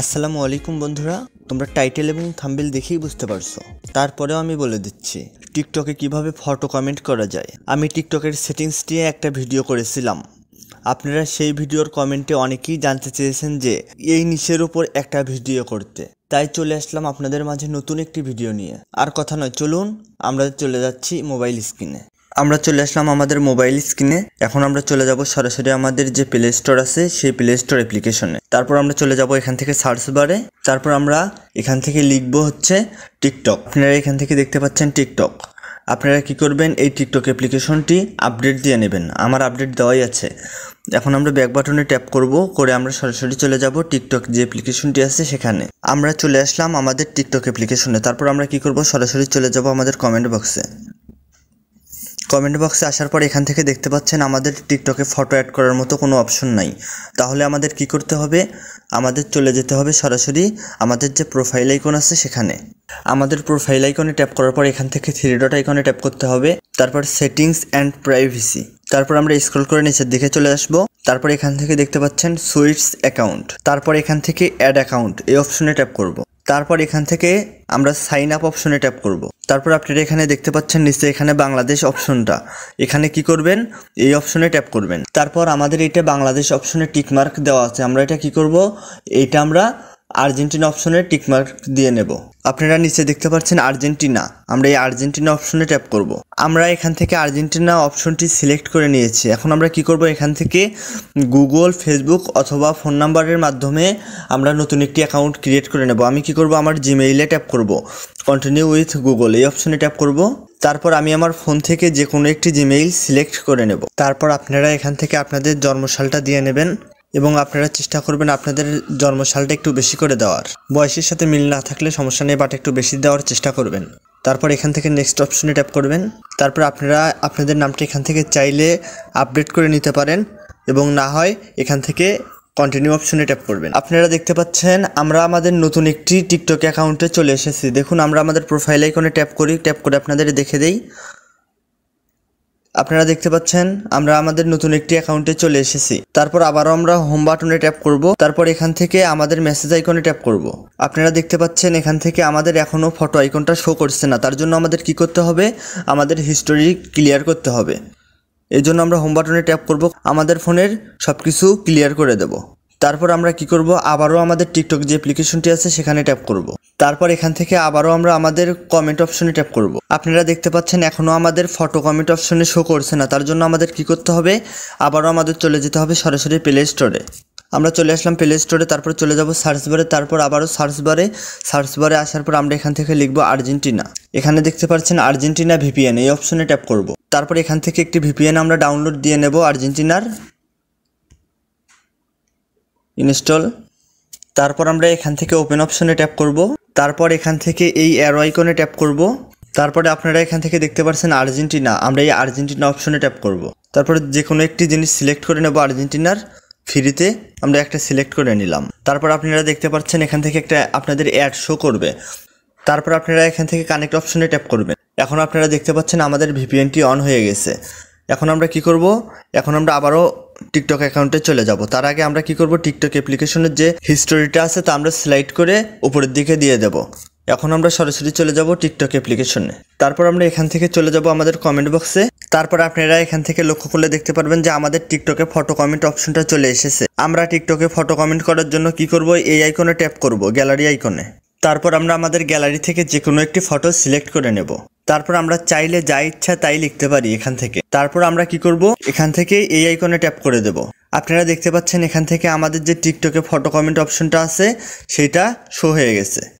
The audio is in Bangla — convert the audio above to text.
আসসালামু আলাইকুম বন্ধুরা, তোমরা টাইটেল এবং থাম্বনেল দেখেই বুঝতে পারছো। তারপরেও আমি বলে দিচ্ছি টিকটকে কিভাবে ফটো কমেন্ট করা যায়। আমি টিকটকের সেটিংস নিয়ে একটা ভিডিও করেছিলাম। আপনারা সেই ভিডিওর কমেন্টে অনেকেই জানতে চেয়েছেন যে এই নিচের উপর একটা ভিডিও করতে, তাই চলে আসলাম আপনাদের মাঝে নতুন একটি ভিডিও নিয়ে। আর কথা নয়, চলুন আমরা চলে যাচ্ছি মোবাইল স্ক্রিনে। আমরা চলে আসলাম আমাদের মোবাইল স্ক্রিনে। এখন আমরা চলে যাব সরাসরি আমাদের যে প্লে স্টোর আছে সেই প্লে স্টোর অ্যাপ্লিকেশনে। তারপর আমরা চলে যাব এখান থেকে সার্চ বারে। তারপর আমরা এখান থেকে লিখব হচ্ছে টিকটক। আপনারা এখান থেকে দেখতে পাচ্ছেন টিকটক। আপনারা কি করবেন, এই টিকটক অ্যাপ্লিকেশনটি আপডেট দিয়ে নেবেন। আমার আপডেট দেওয়াই আছে। এখন আমরা ব্যাক বাটনে ট্যাপ করব, করে আমরা সরাসরি চলে যাব টিকটক যে অ্যাপ্লিকেশনটি আছে সেখানে। আমরা চলে আসলাম আমাদের টিকটক অ্যাপ্লিকেশনে। তারপর আমরা কি করব, সরাসরি চলে যাব আমাদের কমেন্ট বক্সে। কমেন্ট বক্সে আসার পর এখান থেকে দেখতে পাচ্ছেন আমাদের টিকটকে ফটো অ্যাড করার মতো কোনো অপশন নাই। তাহলে আমাদের কি করতে হবে, আমাদের চলে যেতে হবে সরাসরি আমাদের যে প্রোফাইল আইকন আছে সেখানে। আমাদের প্রোফাইল আইকনে ট্যাপ করার পর এখান থেকে থ্রি ডট আইকনে ট্যাপ করতে হবে। তারপর সেটিংস অ্যান্ড প্রাইভেসি। তারপর আমরা স্ক্রল করে নিচের দিকে চলে আসব। তারপর এখান থেকে দেখতে পাচ্ছেন সুইটস অ্যাকাউন্ট। তারপর এখান থেকে অ্যাড অ্যাকাউন্ট এই অপশনে ট্যাপ করব। তারপর এখান থেকে আমরা সাইন আপ অপশনে ট্যাপ করব। তারপর আপনারা এখানে দেখতে পাচ্ছেন নিচে এখানে বাংলাদেশ অপশনটা, এখানে কি করবেন, এই অপশনে ট্যাপ করবেন। তারপর আমাদের এটা বাংলাদেশ অপশনে টিকমার্ক দেওয়া আছে, আমরা এটা কি করব, এইটা আমরা আর্জেন্টিনা অপশনে টিকমার্ক দিয়ে নেব। আপনারা নিচে দেখতে পাচ্ছেন আর্জেন্টিনা, আমরা এই আর্জেন্টিনা অপশনে ট্যাপ করব। আমরা এখান থেকে আর্জেন্টিনা অপশনটি সিলেক্ট করে নিয়েছি। এখন আমরা কি করব, এখান থেকে গুগল, ফেসবুক অথবা ফোন নাম্বারের মাধ্যমে আমরা নতুন একটি অ্যাকাউন্ট ক্রিয়েট করে নেব। আমি কি করব, আমার জিমেইলে ট্যাপ করব, কন্টিনিউ উইথ গুগল এই অপশনে ট্যাপ করব। তারপর আমি আমার ফোন থেকে যে কোনো একটি জিমেইল সিলেক্ট করে নেব। তারপর আপনারা এখান থেকে আপনাদের জন্মসালটা দিয়ে নেবেন এবং আপনারা চেষ্টা করবেন আপনাদের জন্মসালটা একটু বেশি করে দেওয়ার। বয়সের সাথে মিল না থাকলে সমস্যা নেই, বাট একটু বেশি দেওয়ার চেষ্টা করবেন। তারপর এখান থেকে নেক্সট অপশনে ট্যাপ করবেন। তারপর আপনারা আপনাদের নামটা এখান থেকে চাইলে আপডেট করে নিতে পারেন এবং না হয় এখান থেকে কন্টিনিউ অপশনে ট্যাপ করবেন। আপনারা দেখতে পাচ্ছেন আমরা আমাদের নতুন একটি টিকটক অ্যাকাউন্টে চলে এসেছি। দেখুন আমরা আমাদের প্রোফাইল আইকনে ট্যাপ করি, ট্যাপ করে আপনাদের দেখে দেই। আপনারা দেখতে পাচ্ছেন আমরা আমাদের নতুন একটি অ্যাকাউন্টে চলে এসেছি। তারপর আবারও আমরা হোম বাটনে ট্যাপ করব। তারপর এখান থেকে আমাদের মেসেজ আইকনে ট্যাপ করব। আপনারা দেখতে পাচ্ছেন এখান থেকে আমাদের এখনও ফটো আইকনটা শো করছে না। তার জন্য আমাদের কি করতে হবে, আমাদের হিস্টোরি ক্লিয়ার করতে হবে। এই জন্য আমরা হোম বাটনে ট্যাপ করব, আমাদের ফোনের সব কিছু ক্লিয়ার করে দেব। তারপর আমরা কি করব, আবারও আমাদের টিকটক যে অ্যাপ্লিকেশনটি আছে সেখানে ট্যাপ করব। তারপর এখান থেকে আবারও আমরা আমাদের কমেন্ট অপশনে ট্যাপ করব। আপনারা দেখতে পাচ্ছেন এখনও আমাদের ফটো কমেন্ট অপশনে শো করছে না। তার জন্য আমাদের কি করতে হবে, আবারও আমাদের চলে যেতে হবে সরাসরি প্লে স্টোরে। আমরা চলে আসলাম প্লে স্টোরে। তারপর চলে যাব সার্চ বারে। তারপর আবারও সার্চ বারে আসার পর আমরা এখান থেকে লিখব আর্জেন্টিনা। এখানে দেখতে পাচ্ছেন আর্জেন্টিনা ভিপিএন এই অপশনে ট্যাপ করব। তারপর এখান থেকে একটি ভিপিএন আমরা ডাউনলোড দিয়ে নেব আর্জেন্টিনার, ইনস্টল। তারপর আমরা এখান থেকে ওপেন অপশনে ট্যাপ করব। তারপর এখান থেকে এই অ্যারো আইকনে ট্যাপ করব। তারপরে আপনারা এখান থেকে দেখতে পাচ্ছেন আর্জেন্টিনা, আমরা এই আর্জেন্টিনা অপশনে ট্যাপ করব। তারপরে যে কোনো একটি জিনিস সিলেক্ট করে নেব আর্জেন্টিনার, ফ্রিতে আমরা একটা সিলেক্ট করে নিলাম। তারপর আপনারা দেখতে পাচ্ছেন এখান থেকে একটা আপনাদের অ্যাড শো করবে। তারপর আপনারা এখান থেকে কানেক্ট অপশনে ট্যাপ করবেন। এখন আপনারা দেখতে পাচ্ছেন আমাদের ভিপিএনটি অন হয়ে গেছে। এখন আমরা কি করব, এখন আমরা আবারও টিকটক অ্যাকাউন্টে চলে যাব। তার আগে আমরা কি করব, টিকটক অ্যাপ্লিকেশনের যে হিস্টোরিটা আছে তা আমরা স্লাইড করে উপরের দিকে দিয়ে দেব। এখন আমরা সরাসরি চলে যাব টিকটক অ্যাপ্লিকেশনে। তারপর আমরা এখান থেকে চলে যাব আমাদের কমেন্ট বক্সে। তারপর আপনারা এখান থেকে লক্ষ্য করলে দেখতে পারবেন যে আমাদের টিকটকে ফটো কমেন্ট অপশনটা চলে এসেছে। আমরা টিকটকে ফটো কমেন্ট করার জন্য কি করব, এই আইকনে ট্যাপ করব, গ্যালারি আইকনে। তারপর আমরা আমাদের গ্যালারি থেকে যে কোনো একটি ফটো সিলেক্ট করে নেব। তারপর আমরা চাইলে যা ইচ্ছা তাই লিখতে পারি এখান থেকে। তারপর আমরা কি করব, এখান থেকে এই আইকনে ট্যাপ করে দেব। আপনারা দেখতে পাচ্ছেন এখান থেকে আমাদের যে টিকটকে ফটো কমেন্ট অপশনটা আছে সেটা শো হয়ে গেছে।